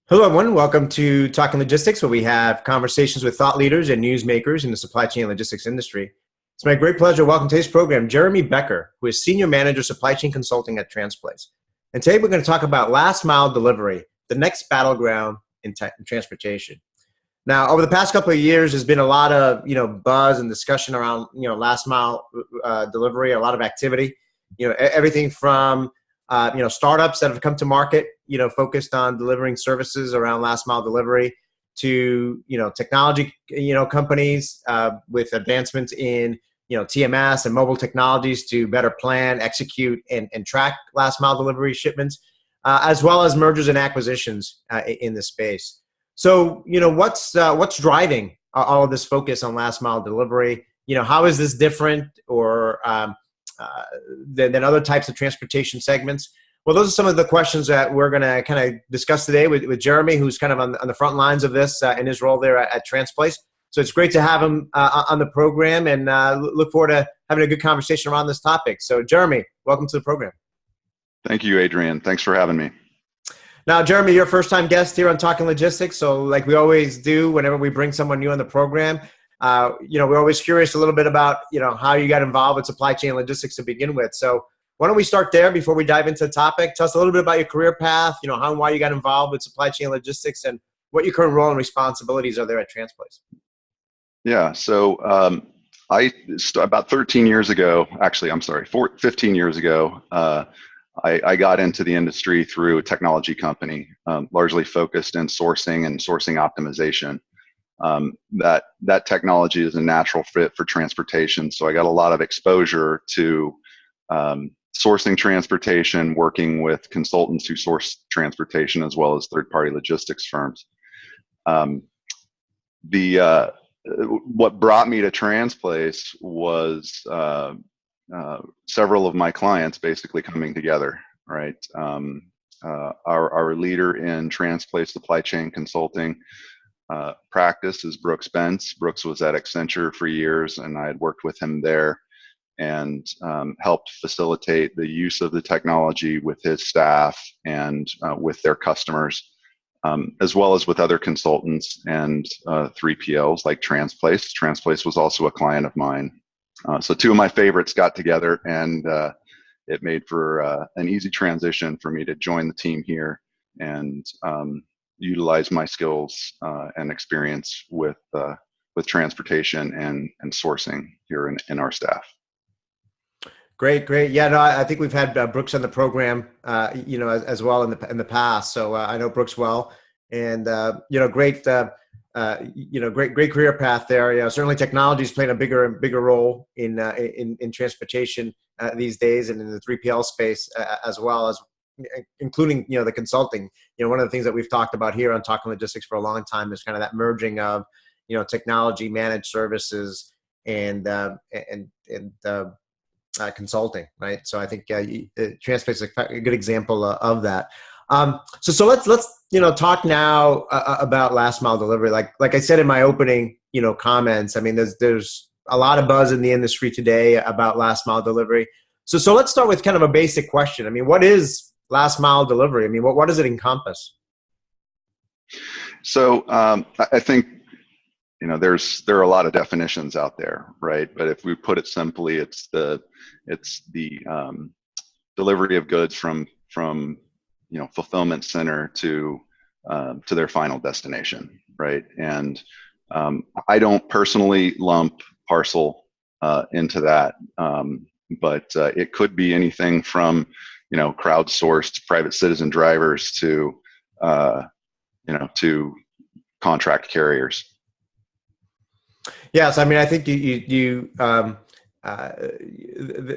Hello, everyone. Welcome to Talking Logistics, where we have conversations with thought leaders and newsmakers in the supply chain logistics industry. It's my great pleasure to welcome to today's program Jeremy Becker, who is Senior Manager Supply Chain Consulting at Transplace. And today we're going to talk about last mile delivery, the next battleground in transportation. Now, over the past couple of years, there's been a lot of buzz and discussion around last mile delivery, a lot of activity. Everything from startups that have come to market, focused on delivering services around last mile delivery to, technology, companies with advancements in, TMS and mobile technologies to better plan, execute, and track last mile delivery shipments, as well as mergers and acquisitions in this space. So, what's driving all of this focus on last mile delivery? How is this different or than other types of transportation segments? Well, those are some of the questions that we're going to kind of discuss today with Jeremy, who's kind of on the front lines of this in his role there at Transplace. So it's great to have him on the program, and look forward to having a good conversation around this topic. So Jeremy, welcome to the program. Thank you, Adrian. Thanks for having me. Now, Jeremy, you're a first-time guest here on Talking Logistics. So like we always do whenever we bring someone new on the program, we're always curious a little bit about, how you got involved with supply chain logistics to begin with. So why don't we start there before we dive into the topic? Tell us a little bit about your career path, how and why you got involved with supply chain logistics and what your current role and responsibilities are there at Transplace. Yeah, so about 13 years ago, 15 years ago, I got into the industry through a technology company, largely focused in sourcing and sourcing optimization. That technology is a natural fit for transportation. So I got a lot of exposure to sourcing transportation, working with consultants who source transportation, as well as third-party logistics firms. What brought me to Transplace was several of my clients basically coming together, right? Our leader in Transplace supply chain consulting practice is Brooks Bentz. Brooks was at Accenture for years, and I had worked with him there and helped facilitate the use of the technology with his staff and with their customers, as well as with other consultants and 3PLs like Transplace. Transplace was also a client of mine. So two of my favorites got together, and it made for an easy transition for me to join the team here and utilize my skills and experience with transportation and sourcing here in our staff. Great. Yeah, no, I think we've had Brooks on the program, as well in the past. So I know Brooks well, and great career path there. Certainly, technology is playing a bigger role in transportation these days, and in the 3PL space as well as including the consulting. One of the things that we've talked about here on Talking Logistics for a long time is kind of that merging of technology, managed services, and consulting, right? So I think Transplace is a good example of that. So let's talk now about last mile delivery. Like I said in my opening comments, I mean there's a lot of buzz in the industry today about last mile delivery. So let's start with kind of a basic question. I mean, what is last mile delivery? I mean, what does it encompass? So I think there are a lot of definitions out there, right? But if we put it simply, it's the delivery of goods from fulfillment center to their final destination, right? And I don't personally lump parcel into that, but it could be anything from crowdsourced private citizen drivers to to contract carriers. Yes, I mean, I think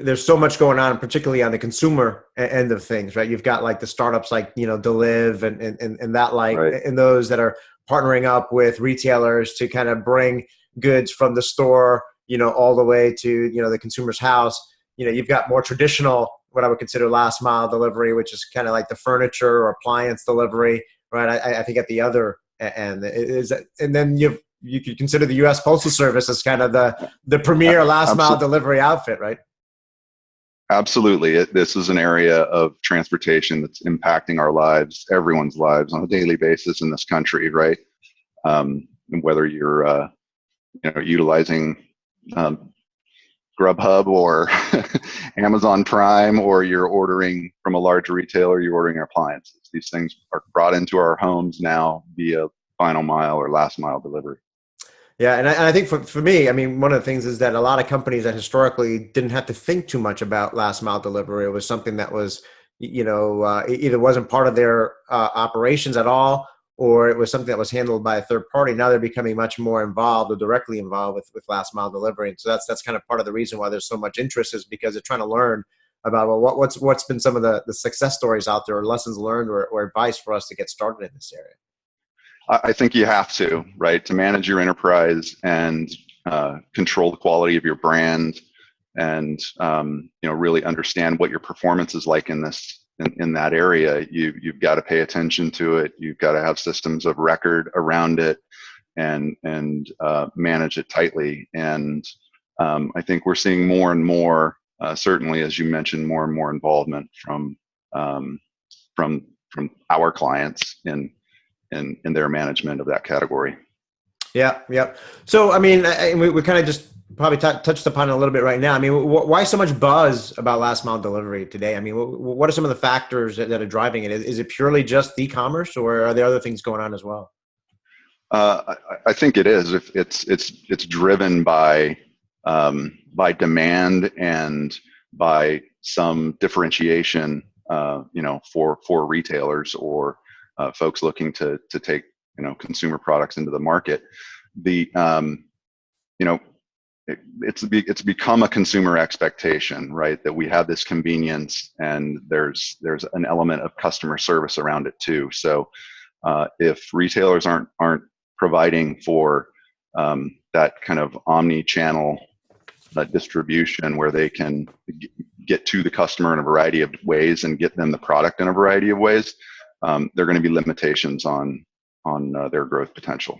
there's so much going on, particularly on the consumer end of things, right? You've got like the startups like Deliv and that Right. and those that are partnering up with retailers to kind of bring goods from the store, all the way to the consumer's house. You've got more traditional, what I would consider last mile delivery, which is kind of like the furniture or appliance delivery, right? I think at the other end is, and then you could consider the U.S. Postal Service as kind of the premier last mile delivery outfit, right? Absolutely. This is an area of transportation that's impacting our lives, everyone's lives on a daily basis in this country, right? Whether you're utilizing um, Grubhub or Amazon Prime, or you're ordering from a large retailer, you're ordering appliances. These things are brought into our homes now via final mile or last mile delivery. Yeah, and I think for me, I mean, one of the things is that a lot of companies that historically didn't have to think too much about last mile delivery. It was something that was, it either wasn't part of their operations at all, or it was something that was handled by a third party. Now they're becoming much more involved or directly involved with last mile delivery. And so that's kind of part of the reason why there's so much interest, is because they're trying to learn about, well, what's been some of the success stories out there, or lessons learned, or advice for us to get started in this area. I think you have to, right, to manage your enterprise and control the quality of your brand, and really understand what your performance is like in that area. You've got to pay attention to it. You've got to have systems of record around it, and manage it tightly. And I think we're seeing more and more, certainly as you mentioned, more and more involvement from our clients in their management of that category. Yeah, yeah. So, I mean, we kind of just probably touched upon it a little bit right now. I mean, why so much buzz about last mile delivery today? I mean, what are some of the factors that are driving it? Is it purely just e-commerce, or are there other things going on as well? I think it is. It's driven by demand and by some differentiation, for retailers or folks looking to take consumer products into the market. It's become a consumer expectation, right? That we have this convenience, and there's an element of customer service around it too. So if retailers aren't providing for that kind of omni-channel distribution, where they can get to the customer in a variety of ways and get them the product in a variety of ways, there are going to be limitations on their growth potential.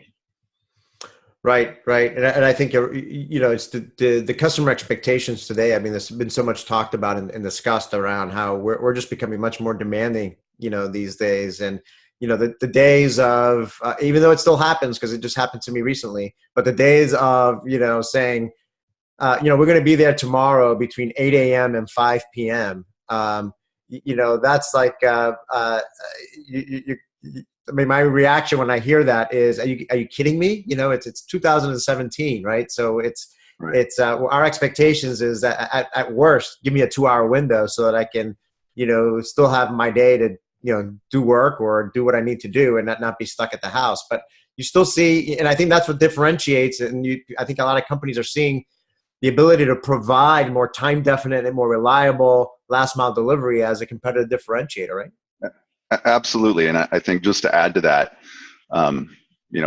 Right, and I think it's the customer expectations today. I mean, there's been so much talked about and discussed around how we're just becoming much more demanding, these days. And the days of even though it still happens, because it just happened to me recently, but the days of saying, we're going to be there tomorrow between 8 a.m. and 5 p.m. That's like I mean, my reaction when I hear that is, are you kidding me? It's 2017, right? So it's our expectations is that at worst, give me a 2-hour window so that I can, still have my day to, do work or do what I need to do and not be stuck at the house. But you still see, and I think that's what differentiates it. And I think a lot of companies are seeing the ability to provide more time definite and more reliable last mile delivery as a competitive differentiator, right? Absolutely. And I think just to add to that,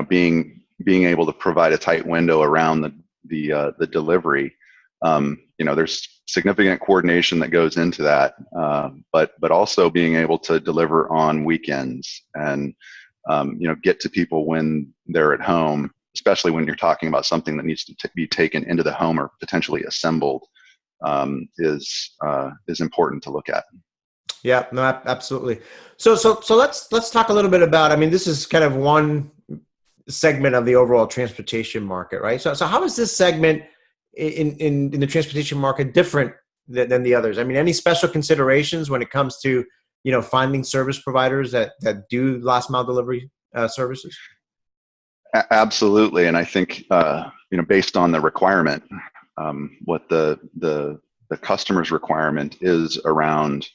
being able to provide a tight window around the delivery, there's significant coordination that goes into that, but also being able to deliver on weekends and get to people when they're at home, especially when you're talking about something that needs to be taken into the home or potentially assembled, is important to look at. Yeah, no, absolutely. So let's talk a little bit about, I mean, this is kind of one segment of the overall transportation market, right? So how is this segment in the transportation market different than the others? I mean, any special considerations when it comes to, finding service providers that do last mile delivery services? Absolutely. And I think, based on the requirement, what the customer's requirement is around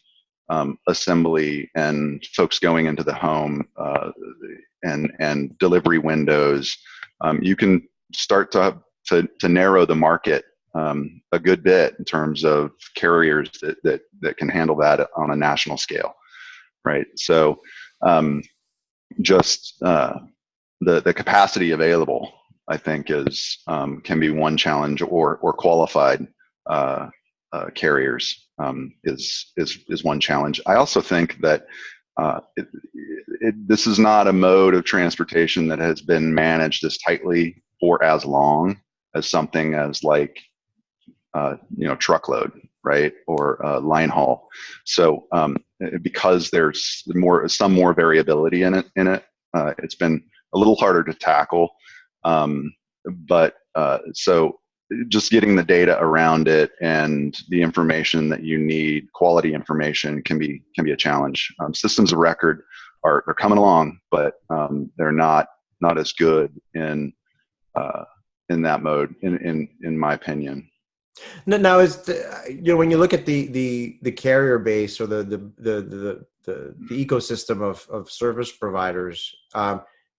assembly and folks going into the home, and delivery windows, you can start to narrow the market a good bit in terms of carriers that can handle that on a national scale, right? So just the capacity available, I think, is can be one challenge, or qualified carriers is one challenge. I also think that this is not a mode of transportation that has been managed as tightly for as long as something as like truckload, right, or line haul. So because there's some more variability in it, it's been a little harder to tackle. But so just getting the data around it and the information that you need, quality information, can be a challenge. Systems of record are coming along, but they're not as good in that mode, in my opinion. Now, when you look at the carrier base or the ecosystem of service providers,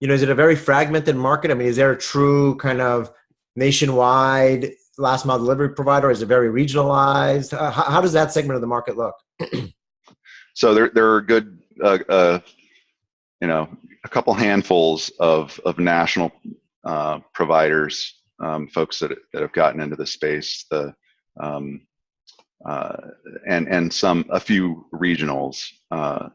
is it a very fragmented market? I mean, is there a true kind of nationwide last mile delivery provider? Is it very regionalized? How does that segment of the market look? So there are good, a couple handfuls of national providers, folks that have gotten into the space, and a few regionals,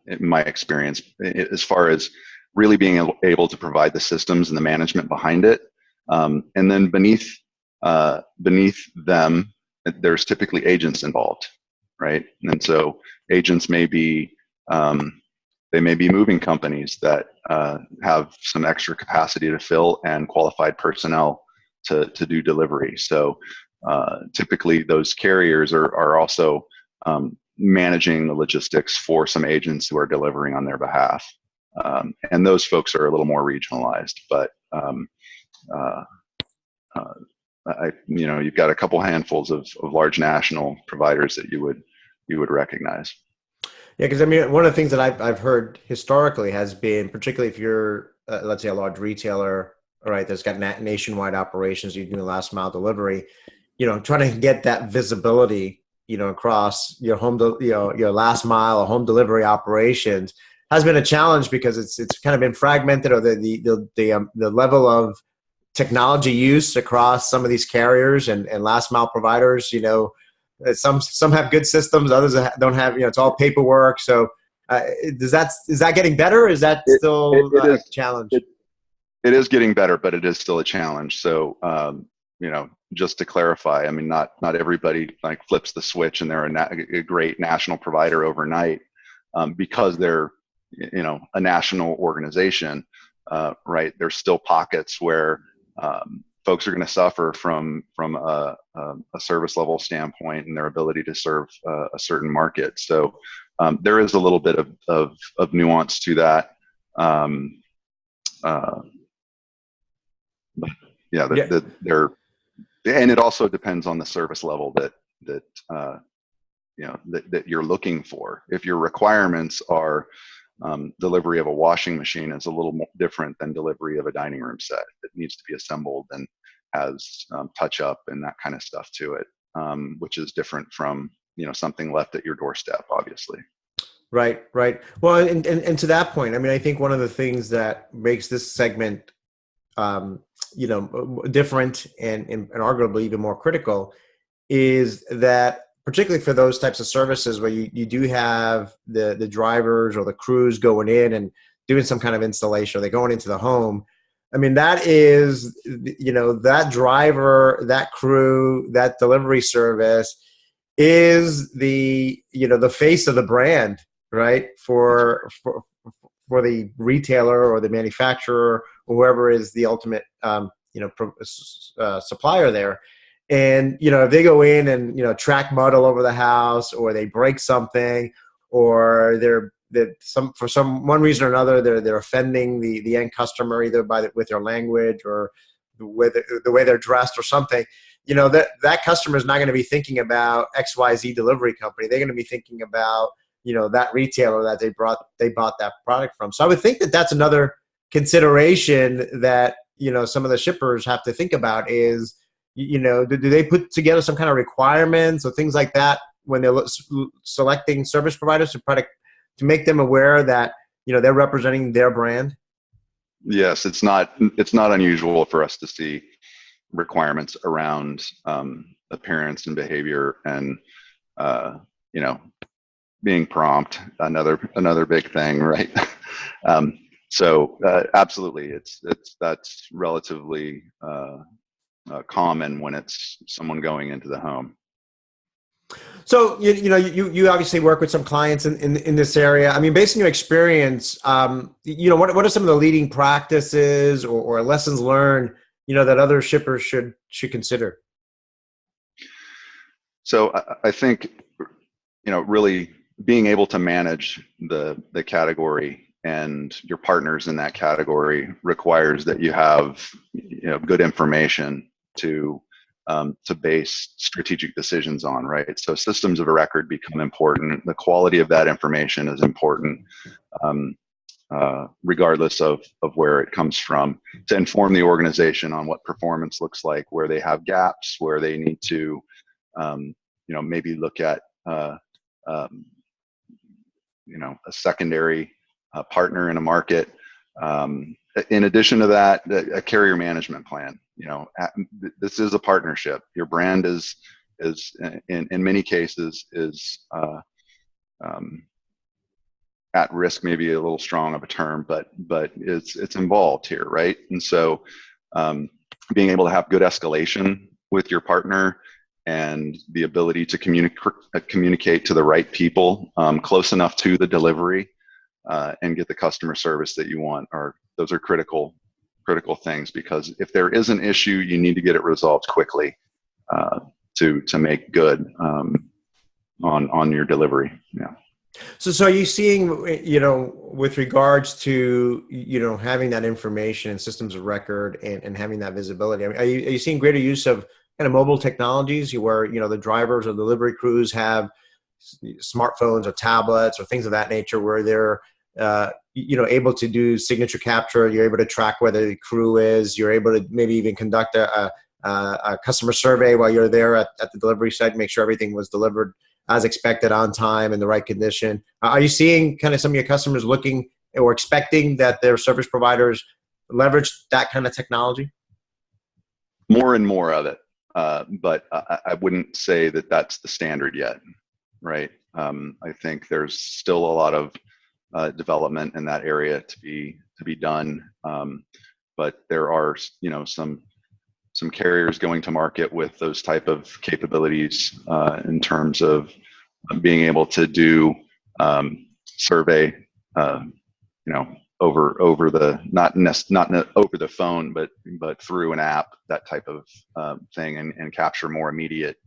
in my experience, as far as really being able to provide the systems and the management behind it. And then beneath them, there's typically agents involved, right? And so agents may be they may be moving companies that have some extra capacity to fill and qualified personnel to do delivery. So typically those carriers are also managing the logistics for some agents who are delivering on their behalf. And those folks are a little more regionalized, but you've got a couple handfuls of large national providers that you would recognize. Yeah, because I mean, one of the things that I've heard historically has been, particularly if you're, let's say, a large retailer, right, that's got nationwide operations, you do last mile delivery, trying to get that visibility, across your your last mile or home delivery operations has been a challenge because it's kind of been fragmented, or the level of technology use across some of these carriers and last mile providers. Some have good systems, others don't have. It's all paperwork. So is that getting better? Or is that still a challenge? It is getting better, but it is still a challenge. So just to clarify, I mean, not everybody like flips the switch and they're a great national provider overnight, because they're a national organization, right? There's still pockets where folks are going to suffer from a service level standpoint and their ability to serve a certain market. So there is a little bit of nuance to that. But yeah, and it also depends on the service level that you're looking for. If your requirements are delivery of a washing machine, is a little more different than delivery of a dining room set that needs to be assembled and has touch up and that kind of stuff to it, which is different from something left at your doorstep, obviously. Right. Well, and to that point, I mean, I think one of the things that makes this segment different and arguably even more critical is that, particularly for those types of services where you do have the drivers or the crews going in and doing some kind of installation, or they're going into the home. I mean, that is, that driver, that crew, that delivery service is the face of the brand, right? For the retailer or the manufacturer, or whoever is the ultimate, supplier there. And, if they go in and, track mud all over the house, or they break something, or for one reason or another, they're offending the end customer, either with their language or the way they're dressed or something, that customer is not going to be thinking about XYZ delivery company. They're going to be thinking about, that retailer that they bought that product from. So I would think that that's another consideration that, some of the shippers have to think about is, do they put together some kind of requirements or things like that when they're selecting service providers to make them aware that, they're representing their brand? Yes, it's not unusual for us to see requirements around appearance and behavior, and being prompt, another big thing, right? So absolutely, that's relatively common when it's someone going into the home. So you obviously work with some clients in this area. I mean, based on your experience, what are some of the leading practices or lessons learned that other shippers should consider? So I think, really being able to manage the category and your partners in that category requires that you have, good information to base strategic decisions on, right? So systems of record become important. The quality of that information is important, um, regardless of where it comes from, to inform the organization on what performance looks like, where they have gaps, where they need to, maybe look at, um, a secondary partner in a market. In addition to that, a carrier management plan. This is a partnership. Your brand is in many cases is at risk, maybe a little strong of a term, but it's involved here, right? And so being able to have good escalation with your partner and the ability to communicate to the right people close enough to the delivery and get the customer service that you want those are critical things, because if there is an issue, you need to get it resolved quickly to make good on your delivery. Yeah. So are you seeing, with regards to, having that information and systems of record and having that visibility, I mean, are you seeing greater use of kind of mobile technologies where, the drivers or delivery crews have smartphones or tablets or things of that nature where they're, able to do signature capture, you're able to track where the crew is, you're able to maybe even conduct a customer survey while you're there at the delivery site, make sure everything was delivered as expected, on time, in the right condition. Are you seeing kind of some of your customers looking or expecting that their service providers leverage that kind of technology? More and more of it, but I wouldn't say that that's the standard yet, right? I think there's still a lot of development in that area to be done, but there are some carriers going to market with those type of capabilities in terms of being able to do survey, over the not over the phone, but through an app, that type of thing, and capture more immediate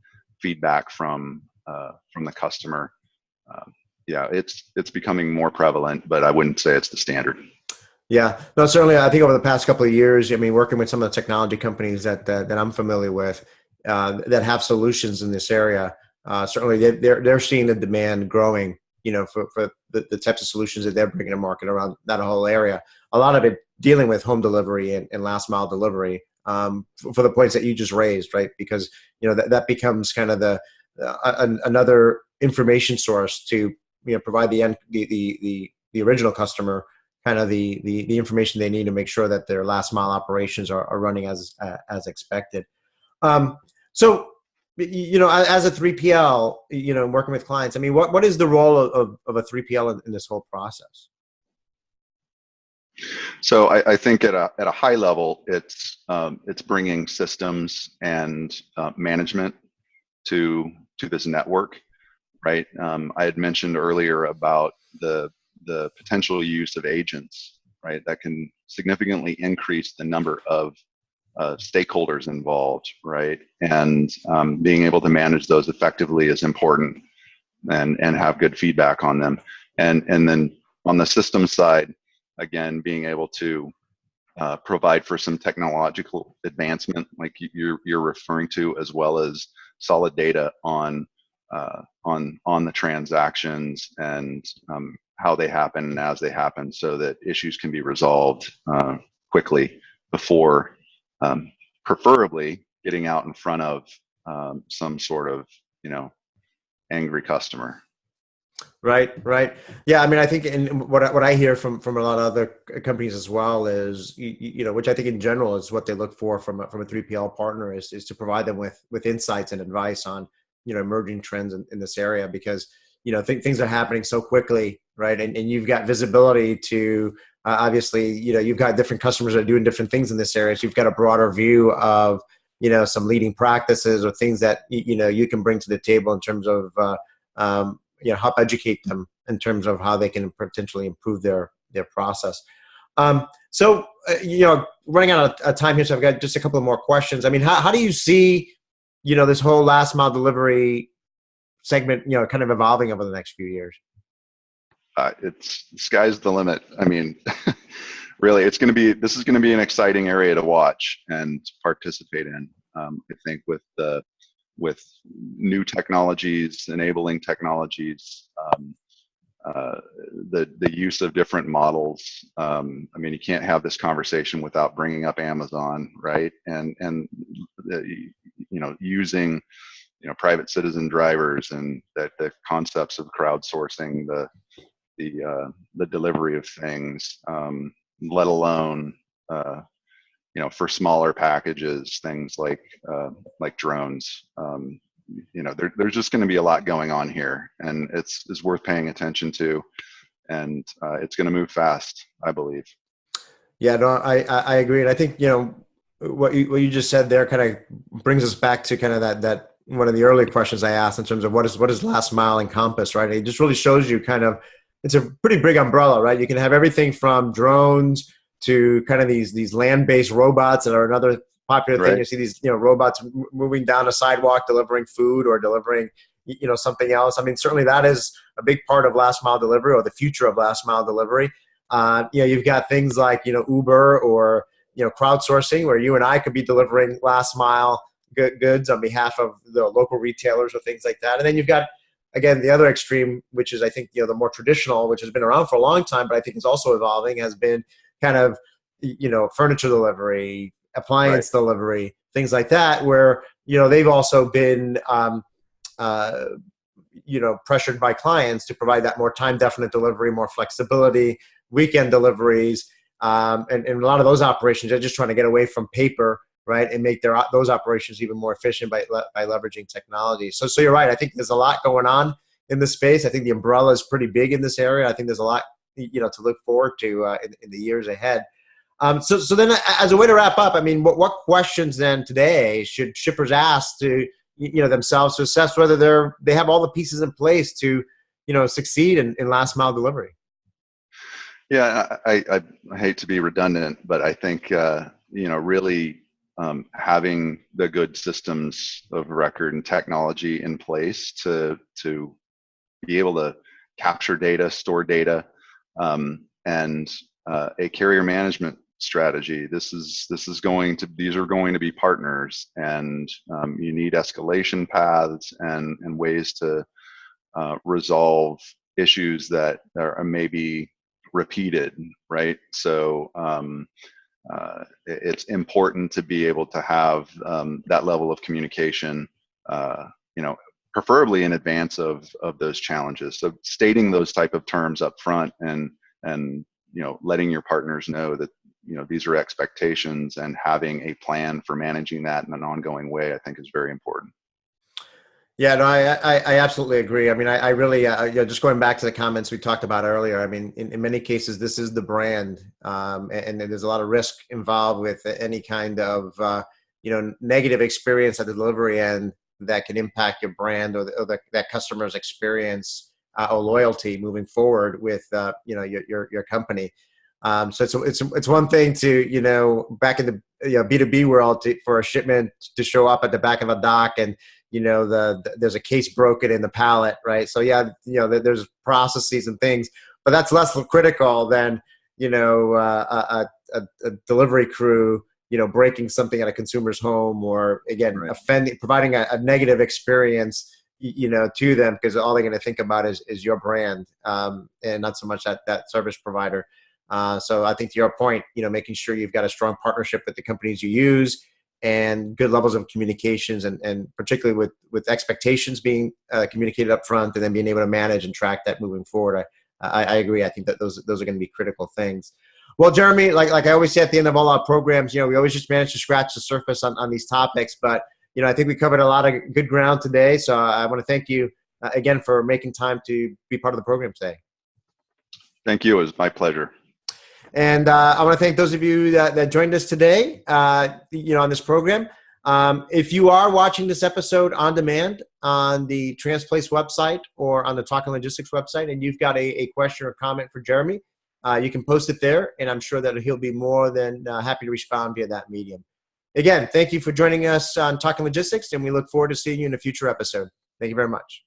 feedback from the customer. Yeah, it's becoming more prevalent, but I wouldn't say it's the standard. Yeah, no, certainly. I think over the past couple of years, I mean, working with some of the technology companies that I'm familiar with that have solutions in this area, certainly they're seeing the demand growing. For the types of solutions that they're bringing to market around that whole area. A lot of it dealing with home delivery and last mile delivery for the points that you just raised, right? Because that becomes kind of another information source to provide the original customer kind of the information they need to make sure that their last mile operations are running as expected. So, as a 3PL, working with clients, I mean, what is the role of a 3PL in this whole process? So I think at a high level, it's bringing systems and management to this network, right? I had mentioned earlier about the potential use of agents, right? That can significantly increase the number of stakeholders involved, right? And being able to manage those effectively is important, and have good feedback on them. And then on the system side, again, being able to provide for some technological advancement, like you're referring to, as well as solid data on the transactions and how they happen and as they happen, so that issues can be resolved quickly before, preferably getting out in front of some sort of angry customer. Right. Yeah, I mean, I think, and what I hear from a lot of other companies as well is, which I think in general is what they look for from a 3PL partner is to provide them with insights and advice on emerging trends in this area, because things are happening so quickly, right? And you've got visibility to obviously you've got different customers that are doing different things in this area, so you've got a broader view of some leading practices or things that, you can bring to the table in terms of, help educate them in terms of how they can potentially improve their process. Running out of time here, so I've got just a couple of more questions. I mean, how do you see, this whole last mile delivery segment, kind of evolving over the next few years? It's sky's the limit. I mean, really, this is going to be an exciting area to watch and participate in. I think with new technologies, enabling technologies, the use of different models. I mean, you can't have this conversation without bringing up Amazon, right? And using private citizen drivers, and the concepts of crowdsourcing the delivery of things, let alone for smaller packages, things like drones. There's just going to be a lot going on here, and it's worth paying attention to, and it's going to move fast, I believe. Yeah, no, I agree, and I think what you just said there kind of brings us back to kind of that one of the earlier questions I asked in terms of what does last mile encompass, right? It just really shows you kind of, it's a pretty big umbrella, right? You can have everything from drones to kind of these land-based robots that are another popular thing. Right. You see these robots moving down a sidewalk delivering food or delivering something else. I mean, certainly that is a big part of last mile delivery, or the future of last mile delivery. You've got things like Uber or crowdsourcing, where you and I could be delivering last mile goods on behalf of the local retailers or things like that. And then you've got, again, the other extreme, which is, I think, the more traditional, which has been around for a long time, but I think is also evolving, has been kind of, furniture delivery, appliance delivery, things like that, where, they've also been, pressured by clients to provide that more time-definite delivery, more flexibility, weekend deliveries, and a lot of those operations are just trying to get away from paper, right, and make those operations even more efficient by leveraging technology. So you're right. I think there's a lot going on in this space. I think the umbrella is pretty big in this area. I think there's a lot to look forward to in the years ahead. So then, as a way to wrap up, I mean, what questions then today should shippers ask to themselves to assess whether they have all the pieces in place to succeed in last mile delivery? Yeah, I hate to be redundant, but I think really having the good systems of record and technology in place to be able to capture data, store data, and a carrier management strategy. These are going to be partners, and you need escalation paths and ways to resolve issues that are maybe repeated, right? So it's important to be able to have that level of communication, preferably in advance of those challenges. So stating those type of terms up front, and letting your partners know that these are expectations, and having a plan for managing that in an ongoing way, I think, is very important. Yeah, no, I absolutely agree. I mean, I really, just going back to the comments we talked about earlier, I mean, in many cases, this is the brand, and there's a lot of risk involved with any kind of, negative experience at the delivery end that can impact your brand or that customer's experience or loyalty moving forward with, your company. So it's one thing to, back in the B2B world, for a shipment to show up at the back of a dock and, there's a case broken in the pallet, right? So yeah, there's processes and things, but that's less critical than, a delivery crew, breaking something at a consumer's home, or again, providing a negative experience, to them, because all they're going to think about is your brand, and not so much that service provider. So I think, to your point, making sure you've got a strong partnership with the companies you use, and good levels of communications, and particularly with expectations being communicated up front, and then being able to manage and track that moving forward. I agree. I think that those are going to be critical things. Well, Jeremy, like I always say at the end of all our programs, we always just manage to scratch the surface on these topics, but I think we covered a lot of good ground today. So I want to thank you again for making time to be part of the program today. Thank you. It was my pleasure. And I want to thank those of you that joined us today, on this program. If you are watching this episode on demand on the Transplace website or on the Talking Logistics website, and you've got a question or comment for Jeremy, you can post it there, and I'm sure that he'll be more than happy to respond via that medium. Again, thank you for joining us on Talking Logistics, and we look forward to seeing you in a future episode. Thank you very much.